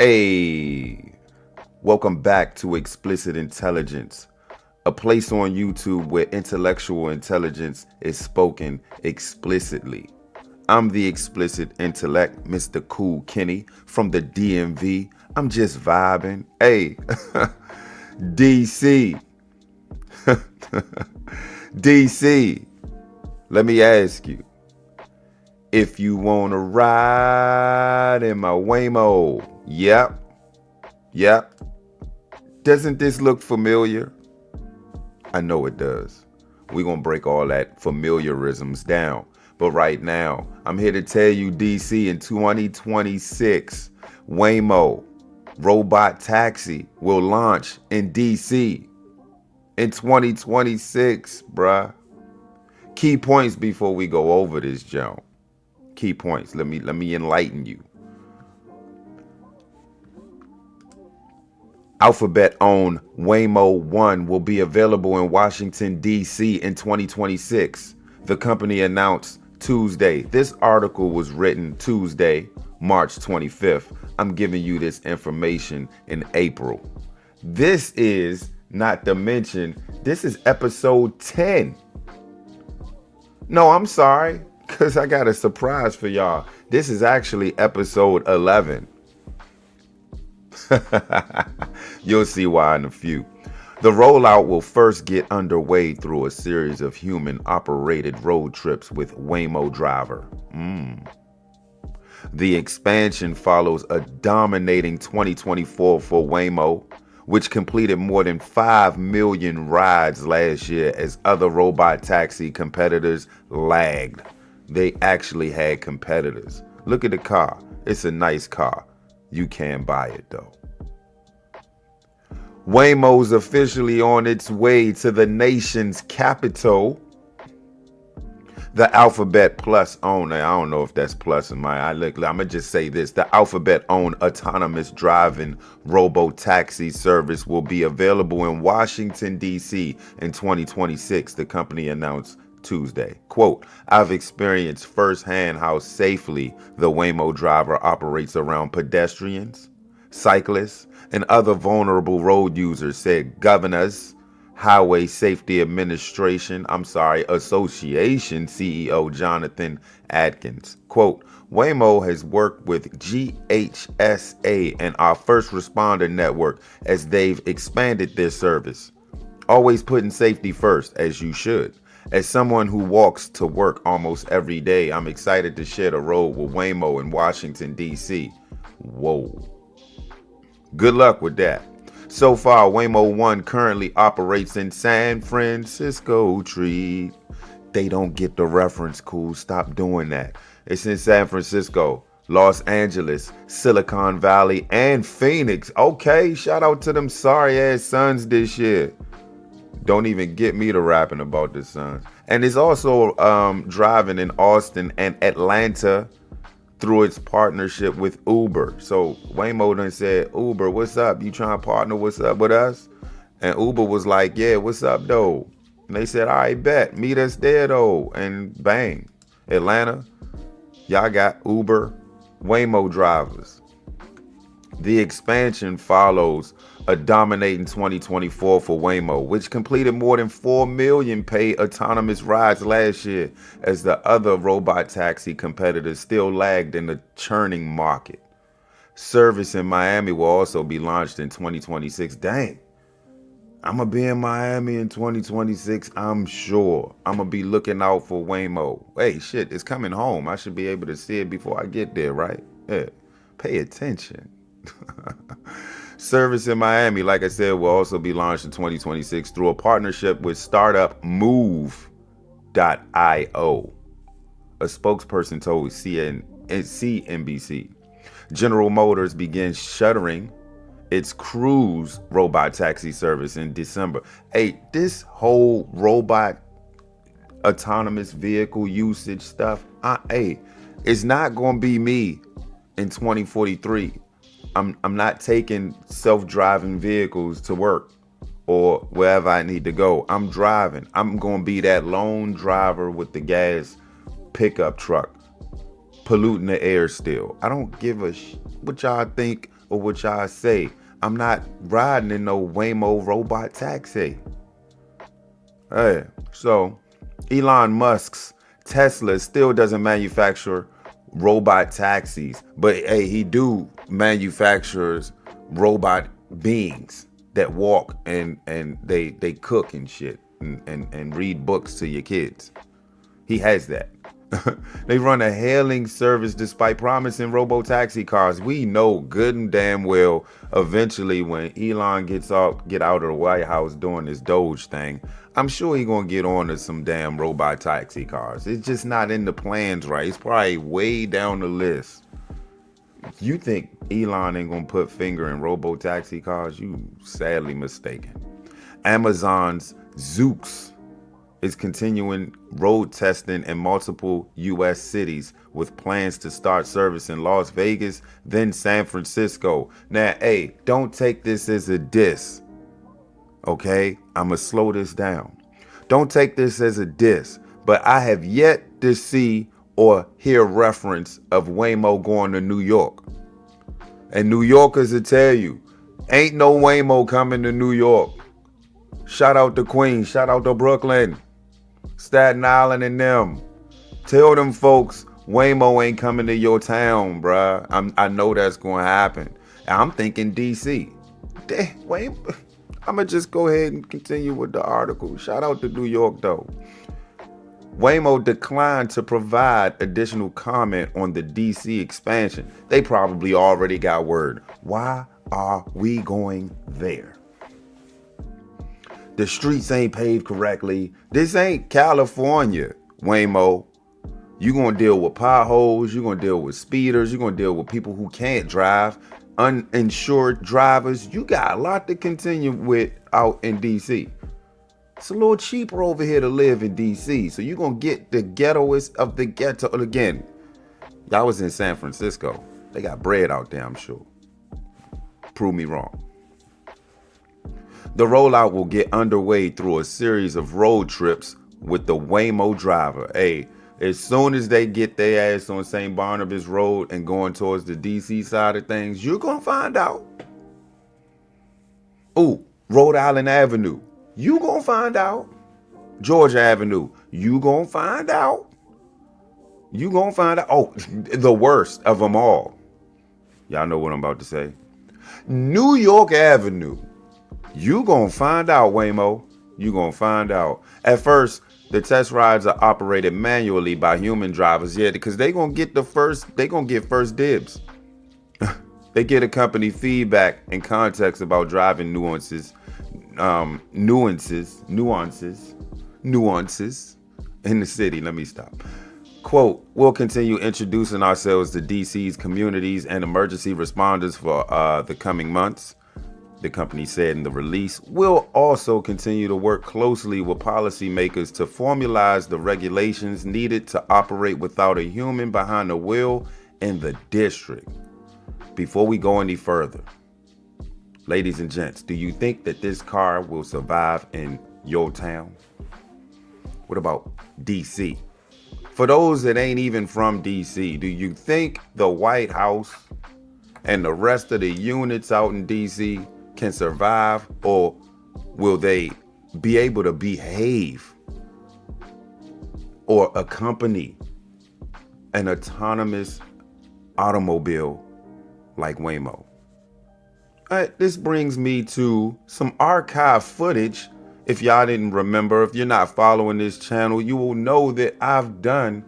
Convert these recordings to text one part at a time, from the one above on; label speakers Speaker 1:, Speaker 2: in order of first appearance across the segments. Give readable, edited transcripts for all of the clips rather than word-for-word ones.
Speaker 1: Hey, welcome back to Explicit Intelligence, a place on YouTube where intellectual intelligence is spoken explicitly. I'm the explicit intellect, Mr. Kool Kenny from the DMV. I'm just vibing. Hey, DC. DC, let me ask you, if you want to ride in my Waymo. Yep. Doesn't this look familiar? I know it does. We're going to break all that familiarisms down. But right now, I'm here to tell you, DC, in 2026, Waymo, RoboTaxi, will launch in DC in 2026, bruh. Key points before we go over this, Joe. Key points. Let me enlighten you. Alphabet-owned Waymo 1 will be available in Washington, D.C. in 2026. The company announced Tuesday. This article was written Tuesday, March 25th. I'm giving you this information in April. This is, not to mention, this is episode 10. No, I'm sorry, because I got a surprise for y'all. This is actually episode 11. You'll see why in a few. The rollout will first get underway through a series of human-operated road trips with Waymo driver. The expansion follows a dominating 2024 for Waymo, which completed more than 5 million rides last year as other robot taxi competitors lagged. They actually had competitors. Look at the car. It's a nice car. You can't buy it though. Waymo's officially on its way to the nation's capital. The Alphabet Plus owner, I don't know if that's plus in my, I'm going to just say this. The Alphabet-owned autonomous driving RoboTaxi service will be available in Washington, D.C. in 2026, the company announced Tuesday. Quote, I've experienced firsthand how safely the Waymo driver operates around pedestrians, cyclists, and other vulnerable road users, said Governor's Highway Safety Association CEO Jonathan Adkins. Quote, Waymo has worked with GHSA and our first responder network as they've expanded their service. Always putting safety first, as you should. As someone who walks to work almost every day, I'm excited to share the road with Waymo in Washington, D.C. Whoa. Good luck with that. So far, Waymo 1 currently operates in San Francisco. Treat. They don't get the reference, Kool. Stop doing that. It's in San Francisco, Los Angeles, Silicon Valley, and Phoenix. Okay, shout out to them sorry-ass Suns this year. Don't even get me to rapping about the Suns. And it's also driving in Austin and Atlanta through its partnership with Uber. So Waymo done said, Uber, what's up? You trying to partner what's up with us? And Uber was like, yeah, what's up, though? And they said, all right, bet. Meet us there, though. And bang. Atlanta, y'all got Uber, Waymo drivers. The expansion follows a dominating 2024 for Waymo, which completed more than 4 million paid autonomous rides last year, as the other robot taxi competitors still lagged in the churning market. Service in Miami will also be launched in 2026. Dang, I'm going to be in Miami in 2026, I'm sure. I'm going to be looking out for Waymo. Hey, shit, it's coming home. I should be able to see it before I get there, right? Yeah, pay attention. Service in Miami, like I said, will also be launched in 2026 through a partnership with startup Move.io. A spokesperson told CNBC. General Motors begins shuttering its Cruise robot taxi service in December. Hey, this whole robot autonomous vehicle usage stuff, it's not going to be me in 2043. I'm not taking self-driving vehicles to work or wherever I need to go. I'm driving. I'm going to be that lone driver with the gas pickup truck polluting the air still. I don't give a what y'all think for what y'all say. I'm not riding in no Waymo robot taxi. Hey, so Elon Musk's Tesla still doesn't manufacture robot taxis, but hey, he do manufactures robot beings that walk and they cook and shit and read books to your kids. He has that. They run a hailing service despite promising RoboTaxi cars. We know good and damn well eventually when Elon get out of the White House doing this Doge thing, I'm sure he gonna get on to some damn robot taxi cars. It's just not in the plans right. It's probably way down the list. You think Elon ain't gonna put finger in RoboTaxi cars? You sadly mistaken. Amazon's Zoox is continuing road testing in multiple U.S. cities with plans to start service in Las Vegas, then San Francisco. Now, hey, don't take this as a diss, okay? I'm going to slow this down. Don't take this as a diss, but I have yet to see or hear reference of Waymo going to New York. And New Yorkers will tell you, ain't no Waymo coming to New York. Shout out to Queens, shout out to Brooklyn, Staten Island and them. Tell them folks Waymo ain't coming to your town, bruh. I know that's going to happen. I'm thinking DC. Waymo. I'm going to just go ahead and continue with the article. Shout out to New York, though. Waymo declined to provide additional comment on the DC expansion. They probably already got word. Why are we going there? The streets ain't paved correctly. This ain't California, Waymo. You're going to deal with potholes. You're going to deal with speeders. You're going to deal with people who can't drive, uninsured drivers. You got a lot to continue with out in DC. It's a little cheaper over here to live in DC. So you're going to get the ghettoest of the ghetto. Again, y'all was in San Francisco. They got bread out there, I'm sure. Prove me wrong. The rollout will get underway through a series of road trips with the Waymo driver. Hey, as soon as they get their ass on St. Barnabas Road and going towards the DC side of things, you're going to find out. Ooh, Rhode Island Avenue. You going to find out. Georgia Avenue. You going to find out. You going to find out. Oh, the worst of them all. Y'all know what I'm about to say. New York Avenue. You gonna find out, Waymo. You gonna find out. At first, the test rides are operated manually by human drivers. Yeah, because they gonna get first dibs. They get a company feedback and context about driving nuances in the city. Let me stop. Quote, we'll continue introducing ourselves to DC's communities and emergency responders for the coming months. The company said in the release, we'll also continue to work closely with policymakers to formalize the regulations needed to operate without a human behind the wheel in the district. Before we go any further, ladies and gents, do you think that this car will survive in your town? What about DC? For those that ain't even from DC, do you think the White House and the rest of the units out in DC can survive, or will they be able to behave or accompany an autonomous automobile like Waymo? This brings me to some archive footage. If y'all didn't remember, if you're not following this channel, you will know that I've done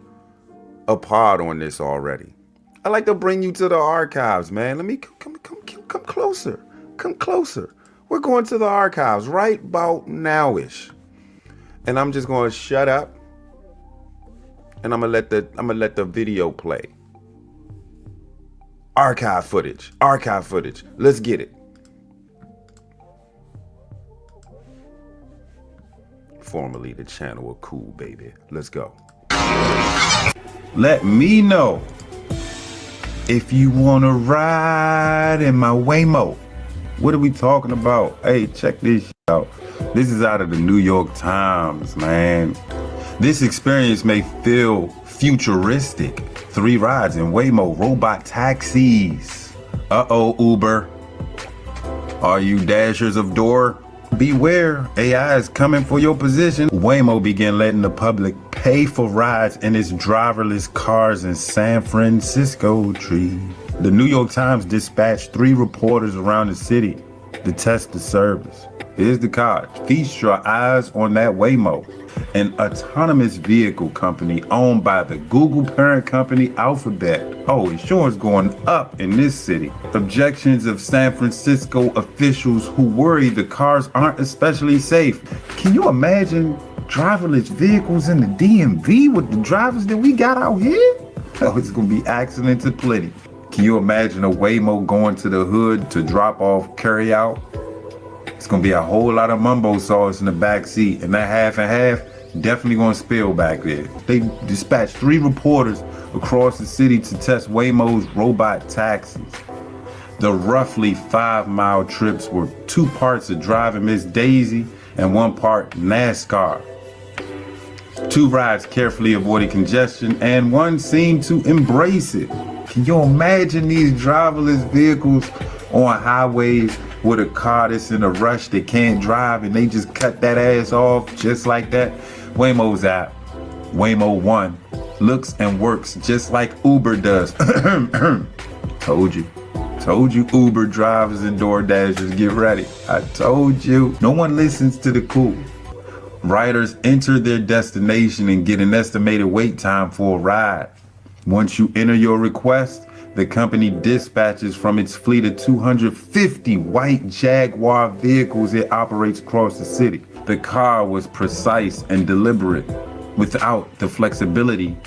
Speaker 1: a pod on this already. I like to bring you to the archives, man. Let me come closer. Come closer. We're going to the archives right about now-ish. And I'm just going to shut up and I'm going to let the video play. Archive footage. Let's get it. Formerly the channel of Kool, baby. Let's go. Let me know if you want to ride in my Waymo. What are we talking about? Hey, check this out. This is out of the New York Times, man. This experience may feel futuristic. 3 rides in Waymo robot taxis. Uh-oh, Uber. Are you dashers of door? Beware, AI is coming for your position. Waymo began letting the public pay for rides in its driverless cars in San Francisco. The New York Times dispatched 3 reporters around the city to test the service. Here's the card. Feast your eyes on that Waymo, an autonomous vehicle company owned by the Google parent company Alphabet. Oh, insurance going up in this city. Objections of San Francisco officials who worry the cars aren't especially safe. Can you imagine driverless vehicles in the DMV with the drivers that we got out here? Oh, it's gonna be accidents aplenty. Can you imagine a Waymo going to the hood to drop off carry-out? It's gonna be a whole lot of mumbo sauce in the back seat, and that half and half definitely gonna spill back there. They dispatched 3 reporters across the city to test Waymo's robot taxis. The roughly 5-mile trips were 2 parts of driving Miss Daisy and 1 part NASCAR. 2 rides carefully avoided congestion, and 1 seemed to embrace it. Can you imagine these driverless vehicles on highways with a car that's in a rush that can't drive and they just cut that ass off just like that? Waymo's app, Waymo One, looks and works just like Uber does. Told you Uber drivers and DoorDashers, get ready. I told you. No one listens to the Kool. Riders enter their destination and get an estimated wait time for a ride. Once you enter your request, the company dispatches from its fleet of 250 white Jaguar vehicles it operates across the city. The car was precise and deliberate, without the flexibility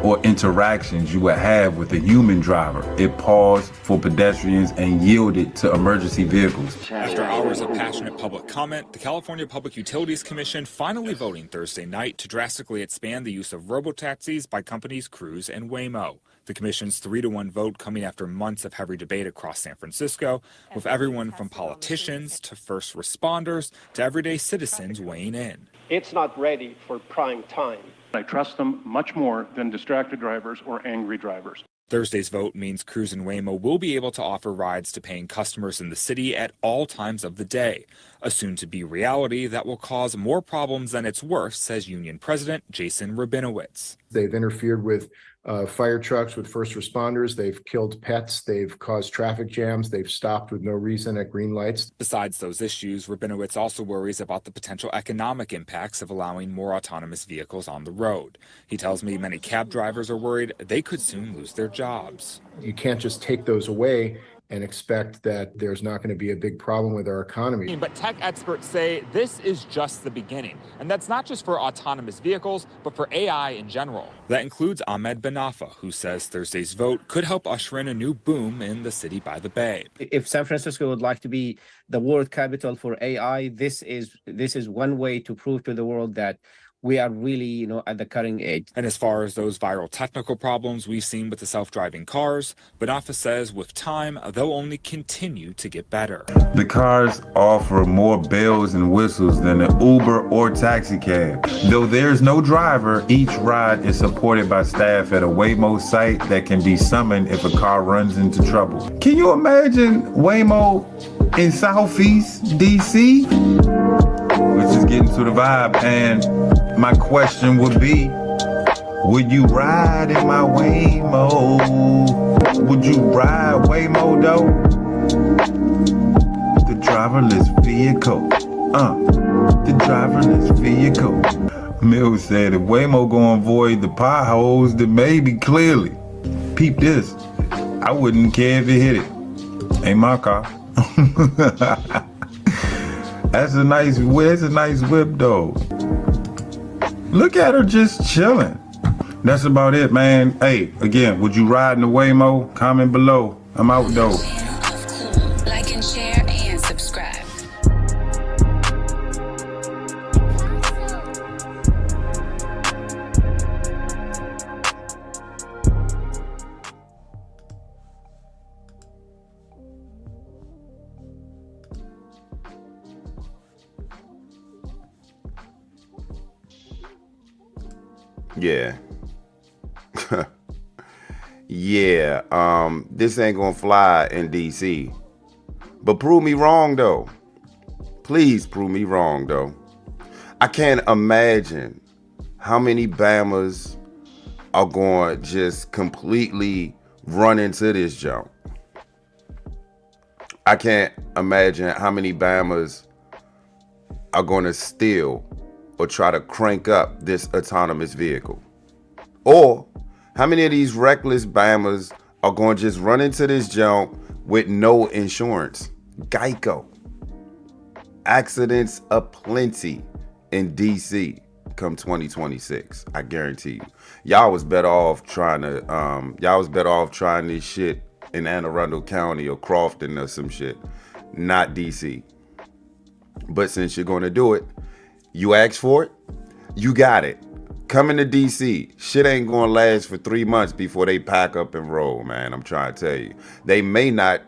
Speaker 1: or interactions you would have with a human driver. It paused for pedestrians and yielded to emergency vehicles.
Speaker 2: After hours of passionate public comment, the California Public Utilities Commission finally voting Thursday night to drastically expand the use of RoboTaxis by companies Cruise and Waymo. The commission's 3-1 vote coming after months of heavy debate across San Francisco, with everyone from politicians to first responders to everyday citizens weighing in.
Speaker 3: It's not ready for prime time.
Speaker 4: I trust them much more than distracted drivers or angry drivers.
Speaker 2: Thursday's vote means Cruise and Waymo will be able to offer rides to paying customers in the city at all times of the day, a soon-to-be reality that will cause more problems than it's worth, says Union President Jason Rabinowitz.
Speaker 5: They've interfered with fire trucks, with first responders. They've killed pets. They've caused traffic jams. They've stopped with no reason at green lights.
Speaker 2: Besides those issues, Rabinowitz also worries about the potential economic impacts of allowing more autonomous vehicles on the road. He tells me many cab drivers are worried they could soon lose their jobs.
Speaker 5: You can't just take those away and expect that there's not going to be a big problem with our economy.
Speaker 2: But tech experts say this is just the beginning. And that's not just for autonomous vehicles, but for AI in general. That includes Ahmed Benafa, who says Thursday's vote could help usher in a new boom in the city by the bay.
Speaker 6: If San Francisco would like to be the world capital for AI, this is one way to prove to the world that we are really, at the cutting edge.
Speaker 2: And as far as those viral technical problems we've seen with the self-driving cars, Benafa says with time, they'll only continue to get better.
Speaker 1: The cars offer more bells and whistles than an Uber or taxi cab. Though there's no driver, each ride is supported by staff at a Waymo site that can be summoned if a car runs into trouble. Can you imagine Waymo in Southeast DC? We're just getting to the vibe, and my question would be, would you ride in my Waymo? Would you ride Waymo though? The driverless vehicle. The driverless vehicle. Mills said if Waymo gonna avoid the potholes, then maybe clearly. Peep this. I wouldn't care if it hit it. Ain't my car. That's a nice whip though. Look at her just chilling. That's about it, man. Hey, again, would you ride in the Waymo? Comment below. I'm out though.
Speaker 7: Like and share and subscribe.
Speaker 1: Yeah. yeah, this ain't gonna fly in DC. But prove me wrong though. Please prove me wrong though. I can't imagine how many Bammers are going to just completely run into this jump. I can't imagine how many Bammers are going to steal or try to crank up this autonomous vehicle. Or how many of these reckless Bammers are going to just run into this jump with no insurance? Geico. Accidents aplenty in DC come 2026. I guarantee you. Y'all was better off trying this shit in Anne Arundel County or Crofton or some shit, not DC. But since you're going to do it, you asked for it, you got it. Coming to DC, shit ain't going to last for 3 months before they pack up and roll, man. I'm trying to tell you. They may not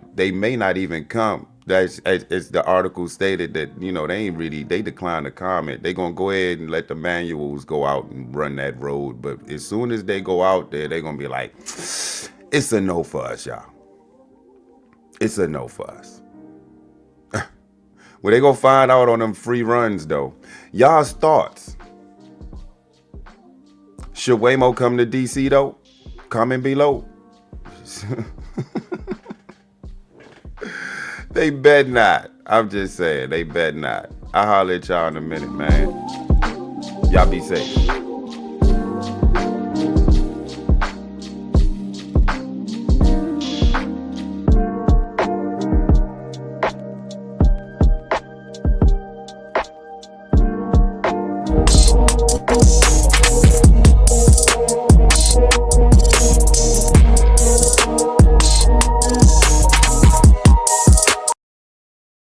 Speaker 1: even come. That's as the article stated that, they declined to comment. They going to go ahead and let the manuals go out and run that road. But as soon as they go out there, they're going to be like, it's a no for us, y'all. It's a no for us. Well, they going to find out on them free runs, though. Y'all's thoughts. Should Waymo come to DC, though? Comment below. They bet not. I'm just saying, they bet not. I'll holler at y'all in a minute, man. Y'all be safe.